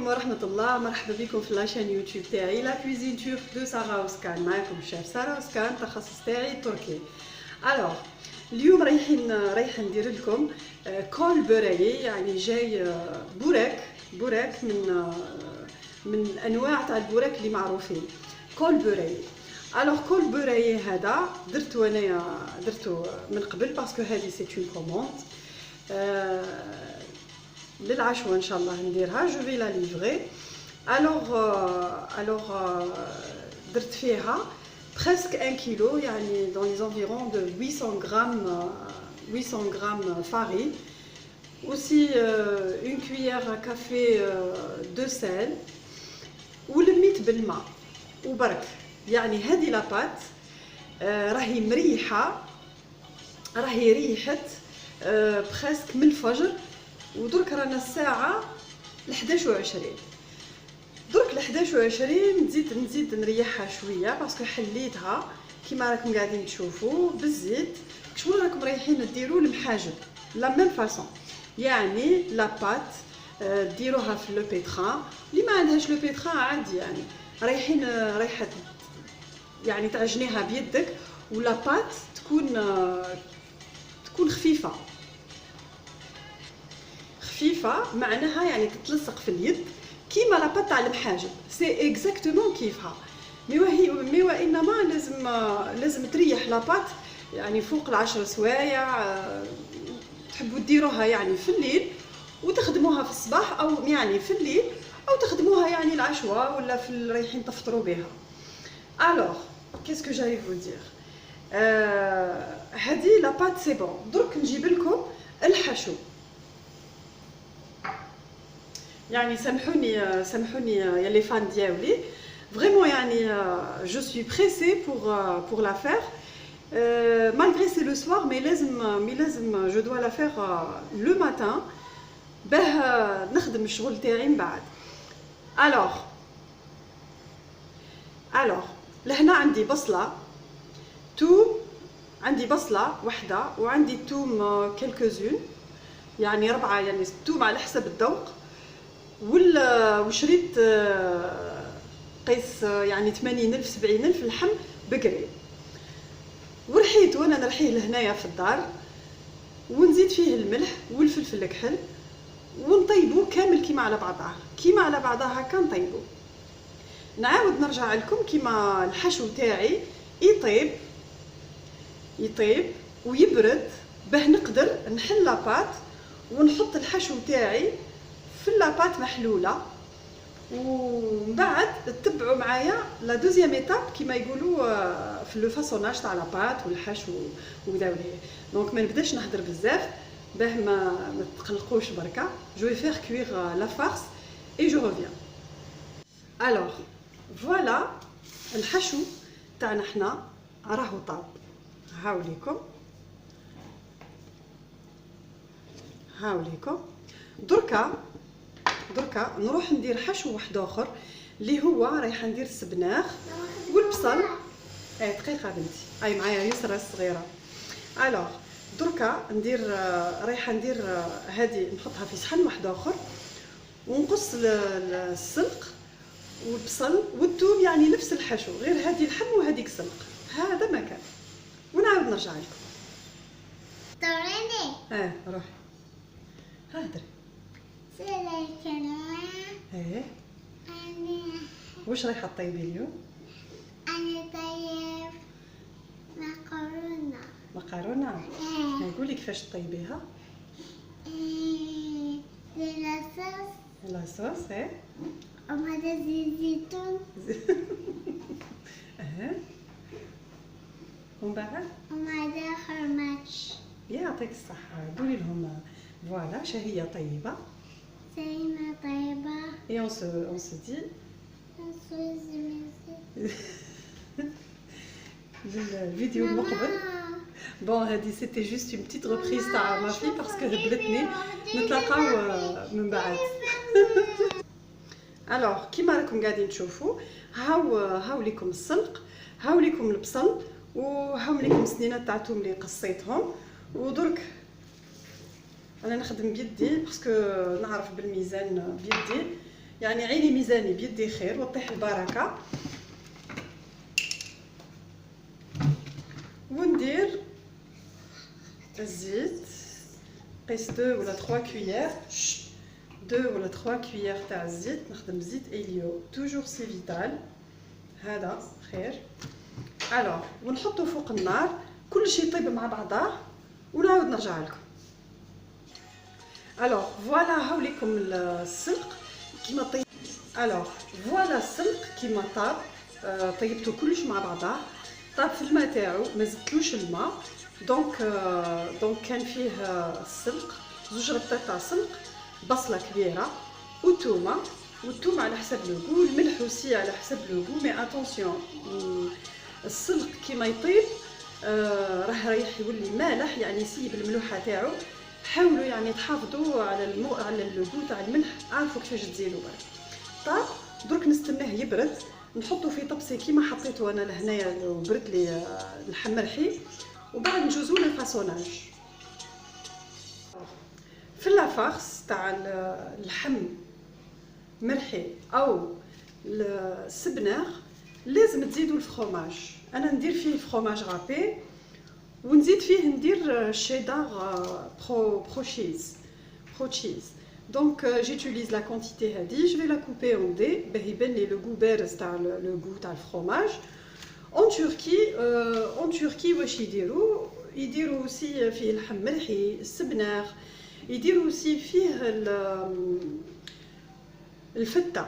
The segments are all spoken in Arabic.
ورحمة الله. مرحبا بكم في لاشين يوتيوب تاعي لا كويزين تورك دو سارة وسكان. معكم الشيف سارة وسكان، التخصص تاعي تركي. الوغ اليوم رايحه ندير لكم كول بورايي، يعني جاي بوراك من انواع تاع البوراك اللي معروفين، كول بورايي. الوغ كول بورايي هذا درتو انايا من قبل باسكو هذه سي اون كوموند للعشوه ان شاء الله نديرها. جو في لا ليفري. الوغ درت فيها presque 1 kg, يعني dans les environs de 800 grammes farine, aussi une cuillère à café de sel ولميت بالماء وبرك. يعني هذه لابات راهي مريحه، راهي ريحت presque من الفجر، ودرك رانا الساعه 11:20. درك ل 11:20 نزيد نريحها شويه باسكو حليتها كيما راكم قاعدين تشوفوا بالزيت. شغل راكم رايحين ديروا المحاجب لا ميم فاصون، يعني لابات ديروها في لو بيتران. اللي ما عندهاش لو بيتران عادي، يعني رايحه يعني تعجنيها بيدك، ولابات تكون خفيفه معناها يعني تتلصق في اليد كيما لاباط تاع المحاجب. سي اكزاكتومون كيفها، مي وانما لازم تريح لاباط يعني فوق 10 سوايع. تحبوا ديروها يعني في الليل وتخدموها في الصباح، او يعني في الليل او تخدموها يعني العشوه ولا في رايحين تفطروا بها. الوغ كيسكو جاي فو دير، هذه لاباط سي بون. درك نجيب لكم الحشو. يعني سامحوني يا لي فان ديالي فريمون، يعني جو سوي بريسي pour la faire malgré c'est le soir, mais لازم je dois la faire le matin باه نخدم الشغل تاعي من بعد. الوغ لهنا عندي بصله توم، عندي بصله وحده، وعندي توم كلكوزون، يعني 4، يعني توم على حسب الذوق، وشريت قيس يعني 80,000 70,000 لحم بقري. ورحيت وانا نرحيه لهنايا في الدار، ونزيد فيه الملح والفلفل الكحل، ونطيبوه كامل كيما على بعضها هكا نطيبوه. نعاود نرجع لكم كيما الحشو تاعي يطيب ويبرد باه نقدر نحل لاباط ونحط الحشو تاعي في اللاباط محلوله. ومن بعد تتبعوا معايا لا دوزيام ايتاب كيما يقولوا في لو فاسوناج تاع لاباط والحشو وداولي. دونك ما نبداش نهضر بزاف باه ما تقلقوش بركه. جو فيغ كوير لا فارس اي جو ريفيان. الوغ فوالا الحشو تاعنا حنا راهو طاب. هاوليكم دركا نروح ندير حشو واحد اخر اللي هو رايحه ندير السبناخ والبصل. دقيقه بنتي، معايا يسرا الصغيره. الوغ دركا رايحه ندير هذه، نحطها في صحن واحد اخر، ونقص السلق والبصل والثوم، يعني نفس الحشو غير هذه اللحم وهذيك سلق. هذا ما كان، ونعاود نرجع لكم. توريني روحي هادري. واش رايحه طيبي اليوم؟ أنا طيب مقارونه. قولي كيفاش طيبيها. لاصوص وهذا زيتون ومن بعد وهذا خرماش. يعطيك الصحه. قولي لهم فوالا شهيه طيبه. سيما طيبة. Et on se dit الفيديو المقبل. بون هذه سيتي جوست اون بتيت ريبريز تاع ما في باسكو هبلتني. نتلاقاو من بعد. الوغ كيما راكم قاعدين تشوفوا، هاو ليكم السلق، هاو ليكم البصل، وهاو ليكم السنينات تاع توم اللي قصيتهم. ودرك انا نخدم بيدي باسكو نعرف بالميزان بيدي. يعني عيني ميزاني بيدي خير وطيح البركه. وندير الزيت، قيس 2 ولا 3 كويير، 2 ولا 3 كويير تاع الزيت. نخدم زيت اليو توجور سي فيتال، هذا خير. الوغ ونحطو فوق النار كلشي يطيب مع بعضاه ونعاود نرجع لكم. الوغ فوالا هاوليكم السلق كيما طيب. الوغ فوالا السلق كيما طاب. طيبتو كلش مع بعضاه، طاب في الماء تاعو، ما زدتلوش الماء. دونك كان فيه السلق، 2 ربطات تاع سلق، بصله كبيره وتومه. والثوم على حسب لو غو، الملح وسي على حسب لو غو. مي اتونسيون السلق كيما يطيب راه رايح يولي مالح، يعني يسيب الملوحه تاعو. حاولوا يعني تحافظوا على على لو غو تاع الملح، عارفوا كيفاش تزيدوا برك. طاب درك نستناه يبرد، نحطو في طبسي كيما حطيته انا لهنايا وبرد لي اللحم مرحي، وبعد نجوزو للفاسوناج. في لافارس تاع اللحم مرحي او السبناغ لازم تزيدوا الفرomage. انا ندير فيه فرomage رابي، ونزيد فيه ندير شيدار برو تشيز. دونك جيتيليز لا كونتيتي هادي، جو في لا كوبي اون دي باه يبان لي لو غو بارز تاع لو غو تاع الفرomage. اون تركي واش يديروا اوسي فيه اللحم مرحي، السبناغ، يديروا اوسي فيه الفته،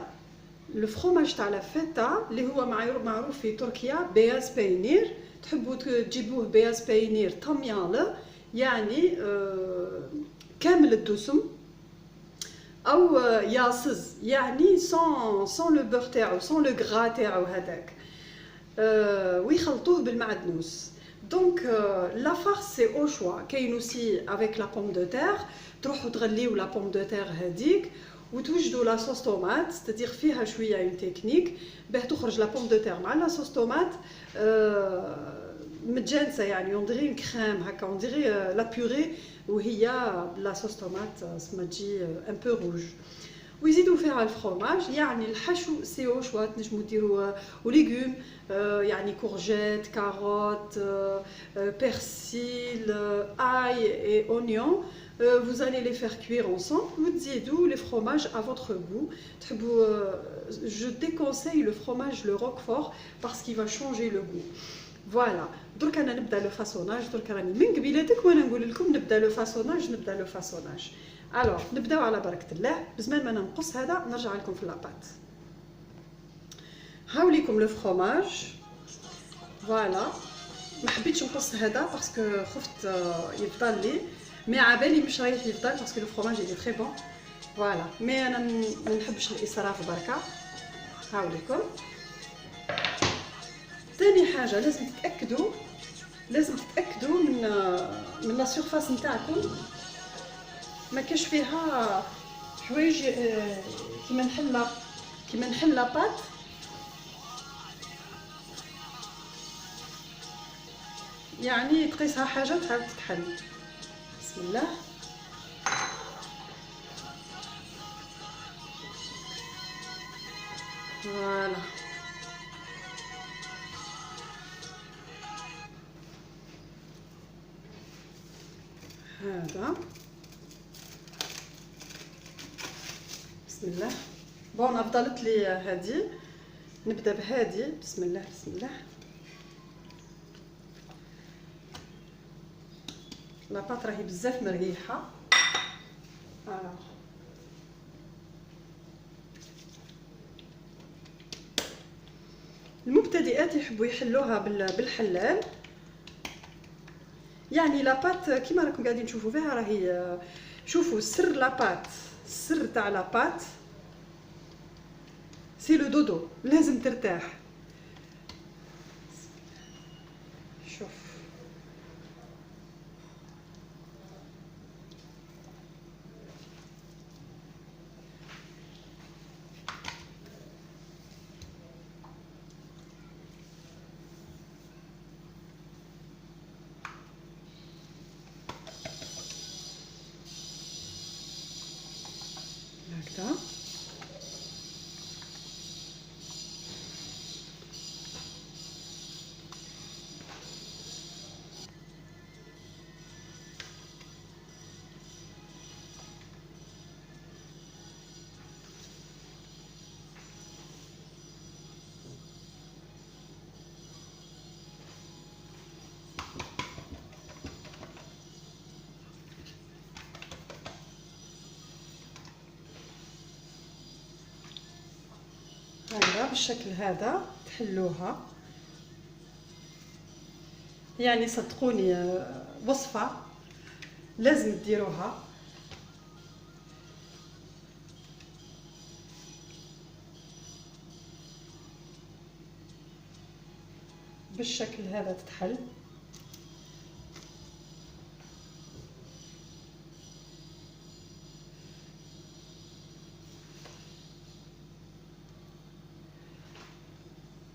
لو فروماج تاع الفته اللي هو معروف في تركيا بياز بينير. تحبوا تجيبوه بياز بينير طمياله، يعني كامل الدسم، او ياصز، يعني سون لو بور تاعو، سون لو غرا تاعو هذاك، ويخلطوه بالمعدنوس. دونك لا فارس سي او شوا. كاين اوسي افيك لا بوم دو تير، تروحوا تغليو لا بوم دو تير هذيك وتوجدوا لا صوص طوماط، ستادير فيها شويه اون تكنيك باه تخرج لا بوم دو تير مع لا صوص طوماط متجانسه، يعني اون ديري كريم هكا، اون ديري لا بيوري وهي لا صوص طوماط سما تجي ان بو روج. ويزيدوا فيها الفرomage، يعني الحشو سي او شوا. تنجموا ديروا وليغوم، يعني كورجيت، كاروت، بيرسيل، اي et oignon. Vous allez les faire cuire ensemble. Vous تزيدوا les fromages à votre goût. Je déconseille le fromage le Roquefort parce qu'il va changer le goût. فوالا درك انا نبدا لو فاسوناج. درك راني من قبيلاتك وانا نقول لكم نبدا لو فاسوناج. الوغ نبداو على بركه الله. بزمان ما ننقص هذا نرجع لكم في لاباط. هاوليكم لو فروماج. فوالا ما حبيتش نقص هذا باسكو خفت يفضل لي، مي عبالي مش رايح يفضل باسكو لو فروماج اللي تري بون. فوالا مي انا ما نحبش الاسراف بركه. هاوليكم ثاني حاجه لازم تتاكدوا من لا سيرفاس نتاعكم ما كاش فيها حوايج كيما نحل لاباط. يعني تقيسها حاجه تعاود تتحل. بسم الله. فوالا هذا. بسم الله. بون افضلت لي هذه، نبدا بهذه. بسم الله بسم الله. لاباط راهي بزاف مريحه. المبتدئات يحبوا يحلوها بالحلال. يعني لاباط كيما راكم قاعدين تشوفوا فيها راهي، شوفوا سر لاباط، السر تاع لاباط سي لو دودو، لازم ترتاح. شوف هكذا. هكذا بالشكل هذا تحلوها. يعني صدقوني وصفة لازم تديروها. بالشكل هذا تتحل.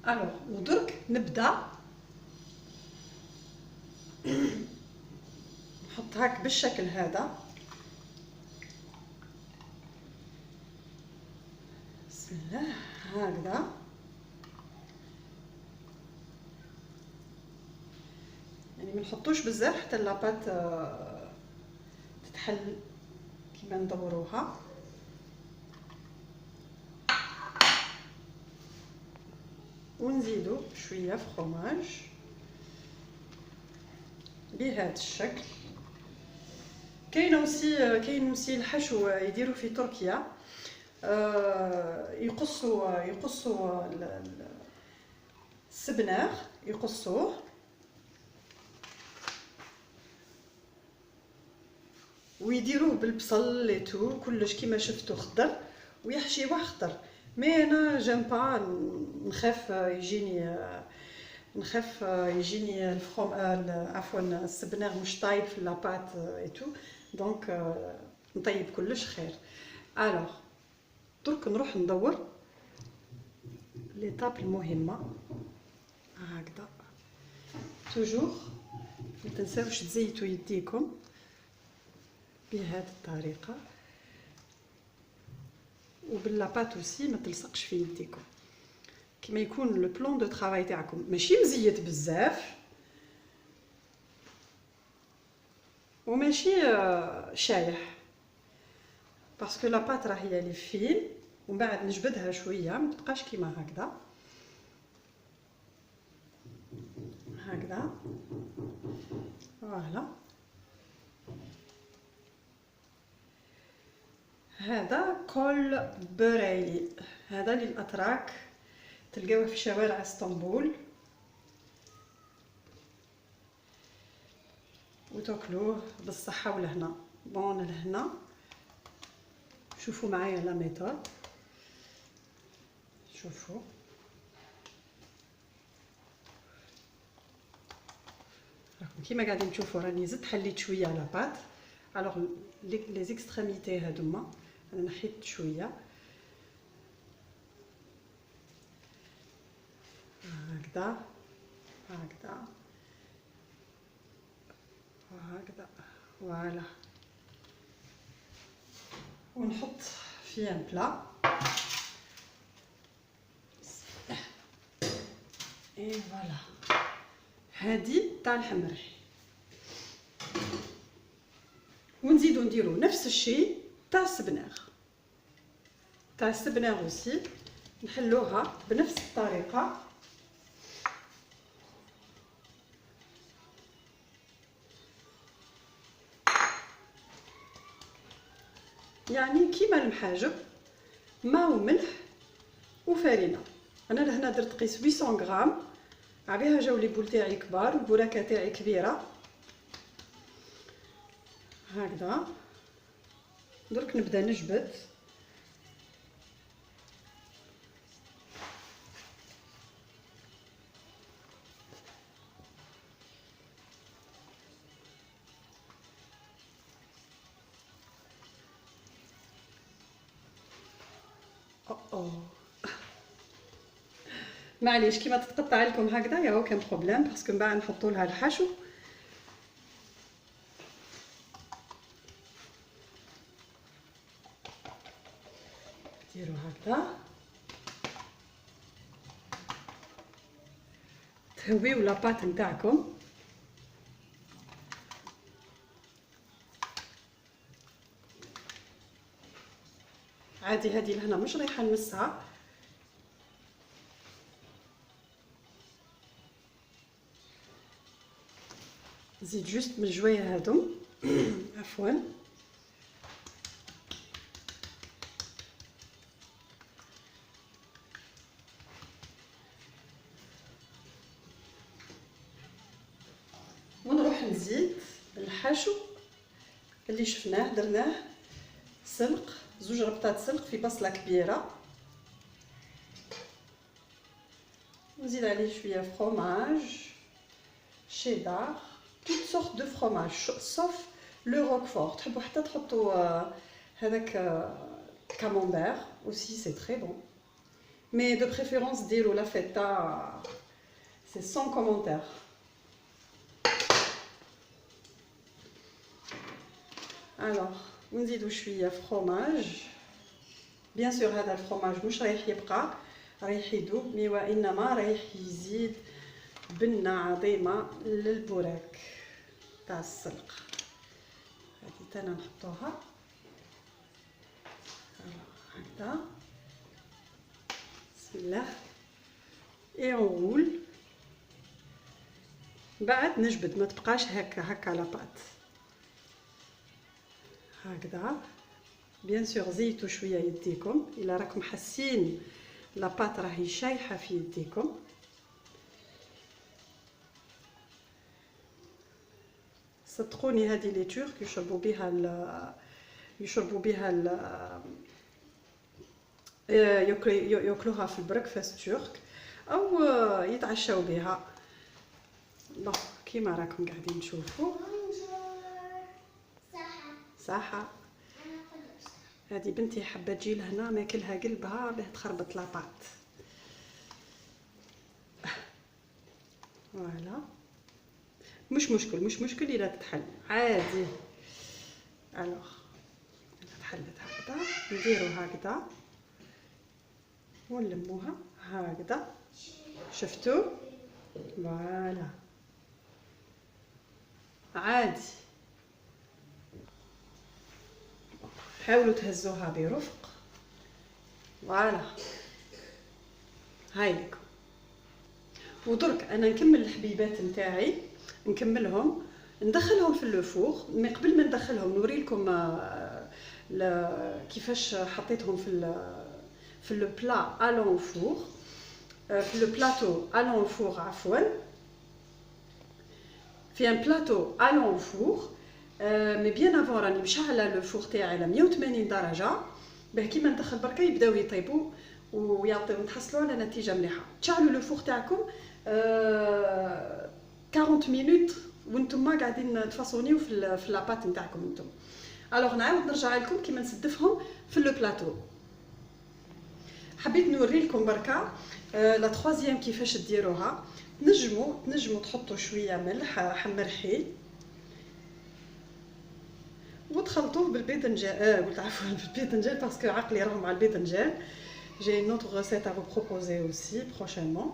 الوغ ودرك نبدا نحط هاك بالشكل هذا. بسم الله هكذا. يعني ما نحطوش بزاف حتى لاباط تتحل كيما ندوروها. ونزيدو شويه فخوماج بهذا الشكل. كاين اوسي الحشو يديروا في تركيا، يقصوا السبناغ، يقصوه ويديروه بالبصل ليتو كلش كيما شفتوا خضر، ويحشيوه خضر. مي انا جيم با، نخاف يجيني الفخوم عفوا السبناغ مش طايب في لاباط ايتو، دونك نطيب كلش خير. الوغ درك نروح ندور ليطاب المهمه هكذا. توجور ما تنساوش تزيتوا يديكم بهذه الطريقه، وباللاباط اوسي ما تلصقش في يديكم. كما يكون لو بلون دو طرافاي تاعكم ماشي مزيت بزاف وماشي شايح، باسكو لاباط راهي لي فين، ومن بعد نجبدها شويه ما تبقاش كيما هكذا. هكذا فوالا. هذا كول بوريلي، هذا للاتراك، تلقاوه في شوارع اسطنبول وتاكلوه بالصحه والهنا. بون الهنا. شوفوا معايا لا ميثود، شوفوا راكم كيما قاعدين تشوفوا راني زدت حليت شويه لاباط. الوغ لي زيكستريميتي هادوما انا نحيت شويه هكذا هكذا وهكذا فوالا. ونحط في ان بلا اي فوالا. هادي تاع الحمري، ونزيدو نديرو نفس الشيء تاع السبناغ اوسي نحلوها بنفس الطريقه. يعني كيما المحاجب، ماء وملح وفارينه. انا لهنا درت قيس 800 غرام، عليها جاو لي بول تاعي كبار، البوراكه تاعي كبيره هكذا. درك نبدا نجبد. معليش كيما تتقطع لكم هكذا ياهو كان بروبليم، باسكو من بعد نحطوا لها الحشو. ديروا هكذا تهويو لاباط نتاعكم. عادي هذه لهنا مش رايحه نمسها، زيد جوست من الجوايه هادو عفوا. نزيد الحشو اللي شفناه، درناه سلق، 2 ربطات سلق في بصله كبيره. نزيد عليه شويه فروماج شيدار، توت سورت دو فروماج سوف لو روكفور. تحبوا حتى تحطوا هذاك كامامبير aussi c'est très bon, mais de préférence ديروا لا فيتا، c'est sans commentaire. alors ونزيدوا شويه فروماج. بيان سور هذا الفروماج مش رايح يبقى، رايح يذوب، مي وانما رايح يزيد بنه عظيمه للبوراك تاع السلق. هذه تانا نحطوها هكذا، بسم الله، اي اونغول. بعد نجبد، ما تبقاش هكا لاباط هكذا. بيان سور زيتوا شويه يديكم الا راكم حاسين لاباط راهي شايحه في يديكم. صدقوني هذه لي تورك يشربوا بها ياكلوها في البريكفاست تورك او يتعشاو بها. بون كيما راكم قاعدين تشوفوا صحه. هذه بنتي حابه تجي لهنا ناكلها قلبها باه تخربط لاباط. فوالا، مش مشكل الا تتحل عادي. الوغ تحلت هكذا، نديرو هكذا ونلموها هكذا، شفتوا؟ فوالا عادي. حاولوا تهزوها برفق. فوالا هاي لكم. ودرك انا نكمل الحبيبات نتاعي، نكملهم ندخلهم في اللوفور. مي قبل ما ندخلهم نوري لكم كيفاش حطيتهم في لو بلا الون فور، في لو بلاطو الون فور عفوا، في ان بلاطو الون فور. مي بيان افون راني مشعله لو فور تاعي على 180 درجه باه كيما ندخل بركه يبداو يطيبوا ويعطيو نتحصلوا على نتيجه مليحه. تشعلوا لو فور تاعكم 40 مينوت وانتم قاعدين تفاصونيو في لاباط نتاعكم انتم. الوغ نعاود نرجع لكم كيما نسدفهم في لو بلاطو. حبيت نوري لكم بركه لا تروازيام كيفاش ديروها. تنجموا تحطوا شويه ملح حمرحي وتخلطوه بالباذنجان. قلت عفوا بالباذنجان باسكو عقلي راهم مع الباذنجان. J'ai une autre recette à vous proposer aussi prochainement.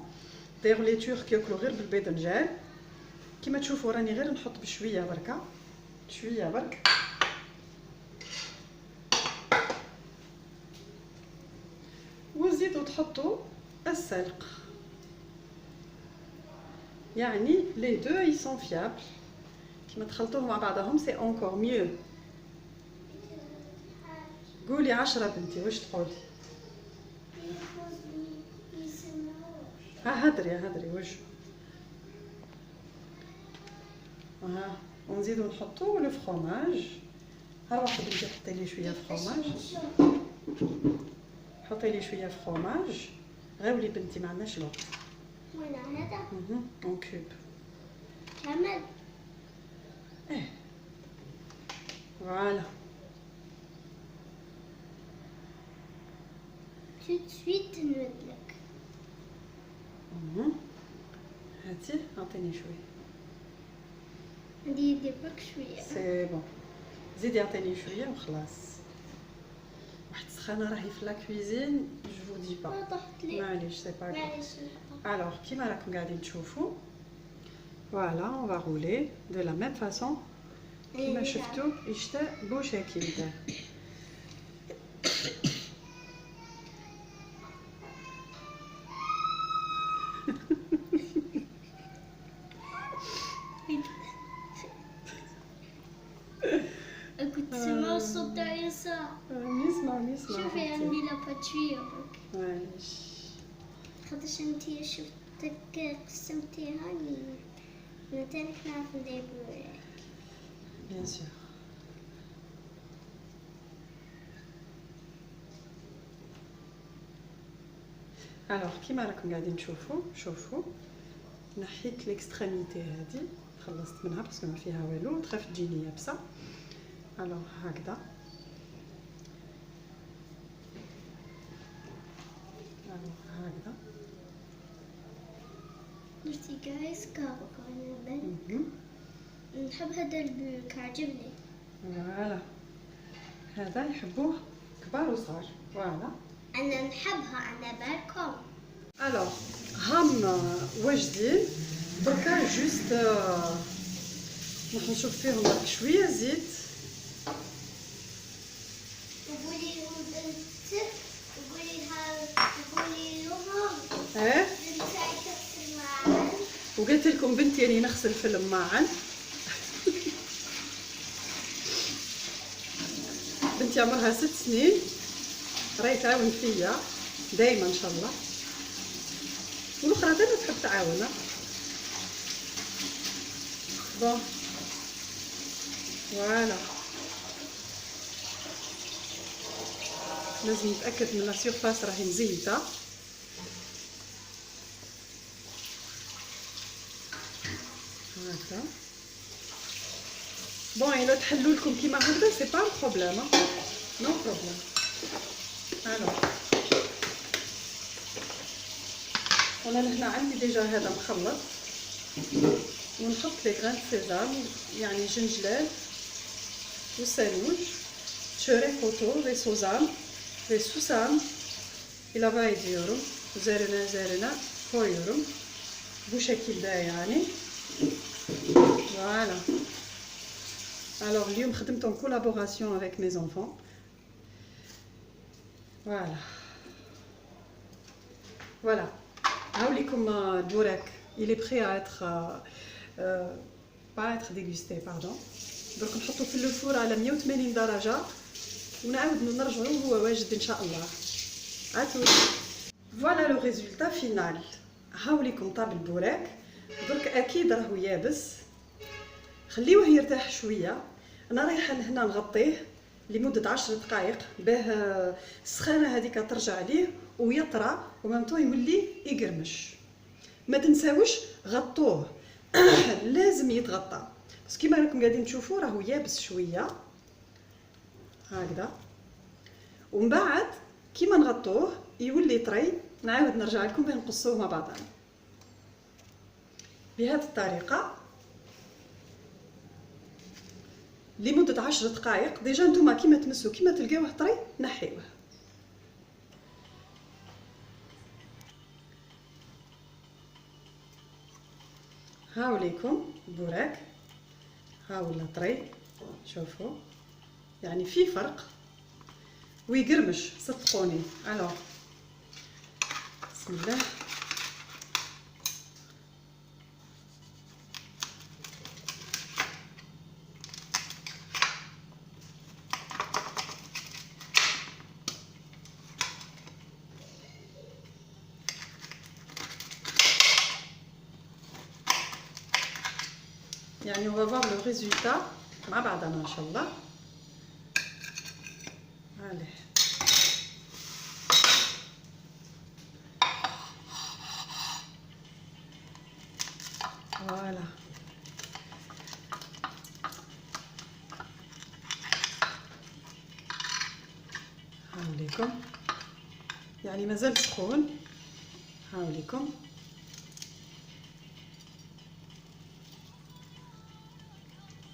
D'ailleurs les Turcs ياكلوا غير بالباذنجان. كيما تشوفوا راني غير نحط بشويه بركه، شويه برك. وزيدوا تحطوا السلق. يعني les deux ils sont fiables. كيما تخلطوهم مع بعضهم c'est encore mieux. قولي 10 بنتي واش تقولي؟ هدري واش. ونزيدو نحطو لو فرomage. ها واحد بنتي حطي لي شويه فرomage، حطي لي شويه فرomage. غاولي بنتي ما عندناش الوقت. وين هذا؟ اون كوب كامل. فوالا. tout de suite نودلك. هاتي عطيني شويه. ندير برك شويه. سي بون، زيدي عطيني شويه وخلاص. واحد السخانه راهي في لا كويزين جو دي با. ما طحت لي. معليش سي با. معليش. الوغ كيما راكم قاعدين تشوفوا فوالا اون فا رولي دو لا ميم فاصون كيما شفتوا يشتا بوشاكل دار. كنت تسمع الصوت تاع يسار. نسمع شوفي عندي لاباتشويه برك. معليش خاطرش انتي شفتك قسمتيها لي. مثلا كنافة دي بوريك. بيان سور. الوغ كيما راكم قاعدين تشوفوا، شوفوا نحيت ليكستريميتي هذه، خلصت منها باسكو ما فيها والو، تخاف تجيني يابسه. الوغ هكذا، الوغ هكذا. درتي جايز كابوكا من البنك. نحب هذا البوك، عجبني. فوالا، هذا يحبوه كبار وصغار. فوالا، انا نحبها، انا بالكم. الوغ هام واجدين. دركا جوست راح نشوف فيهم برك شويه زيت. قولي بنت، قولي لهم. ايه، بنتي تغسل معاً. وقلت لكم بنتي راني نغسل في الماعن. بنتي عمرها 6 سنين، راهي تعاون فيا دايما ان شاء الله، والاخرى دائما تحب تعاون. بون فوالا، لازم نتاكد من لا سيرفاس راهي مزيته. هكذا. بون الا تحلوا لكم كيما هكذا سي با بروبليم، نو بروبليم. الو، انا لهنا عندي ديجا هذا مخلط، ونحط لي غران سيزام يعني جنجلال وسانوج تشوري كوتو لي سوزام لي سوسام الى باي ديورو زارنا كويورو بشكل دا يعني. فوالا، الوغ اليوم خدمت en collaboration avec mes enfants. فوالا فوالا، هاوليكم البوراك il est prêt à être pas être dégusté pardon. درك نحطو في الفور على 180 درجه ونعاود نرجعو وهو واجد ان شاء الله. اتو فوالا لو ريزولتا فينال. هاوليكم طاب البوراك، درك اكيد راهو يابس، خليوه يرتاح شويه. انا رايحه لهنا نغطيه لمده 10 دقائق باه السخانه هذيك ترجع ليه ويطرى ومامتو يولي يقرمش. ما تنساوش غطوه. لازم يتغطى بس كيما راكم قاعدين تشوفوا راهو يابس شويه هكذا، ومن بعد كيما نغطوه يولي طري نعاود نرجع لكم باه نقصوه مع بعضنا بهذه الطريقه لمده 10 دقائق. ديجا نتوما كيما تمسوا كيما تلقاوه طري نحيوه. هاوليكم البوراك، هاولا طري، شوفوا يعني في فرق ويقرمش صدقوني. الوغ بسم الله. يعني on va voir le résultat مع بعضنا ان شاء الله. عليه فوالا، هاوليكم يعني مازال سخون. هاوليكم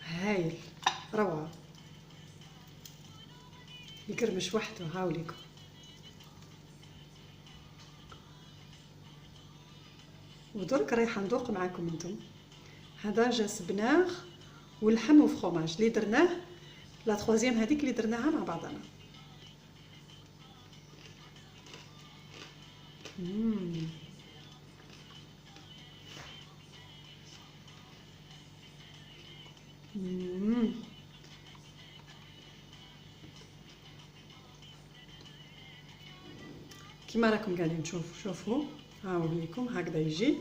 هايل روعه، يقرمش وحده. هاوليكم ودرك رايحه ندوق معاكم انتم. هذا جا سبناغ واللحم وفرomاج اللي درناه لا تروازيام هذيك اللي درناها مع بعضنا. كيما راكم قاعدين تشوفوا، شوفوا هاوليكم هكذا يجي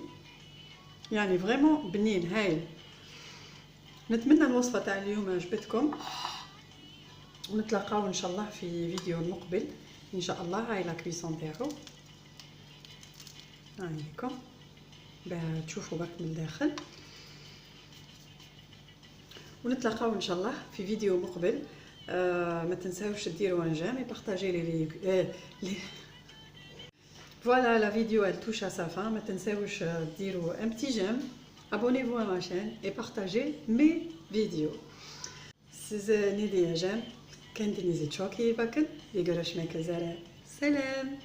يعني فريمون بنين هايل. نتمنى الوصفه تاع اليوم عجبتكم، ونتلاقاو ان شاء الله في فيديو مقبل ان شاء الله. هاي لا كويسون تاعو، هايكم باه تشوفوا برك من الداخل. ونتلاقاو ان شاء الله في فيديو مقبل. ما تنساوش ديروا ان جيم وبارطاجي لي فوالا. لا فيديو elle touche à sa fin. ما تنساوش ديروا un petit j'aime, abonnez-vous à ma chaîne et partagez mes vidéos. سيزني دي جيم كان ديني زيت شوكي باكل يقرش ماك زرع. سلام.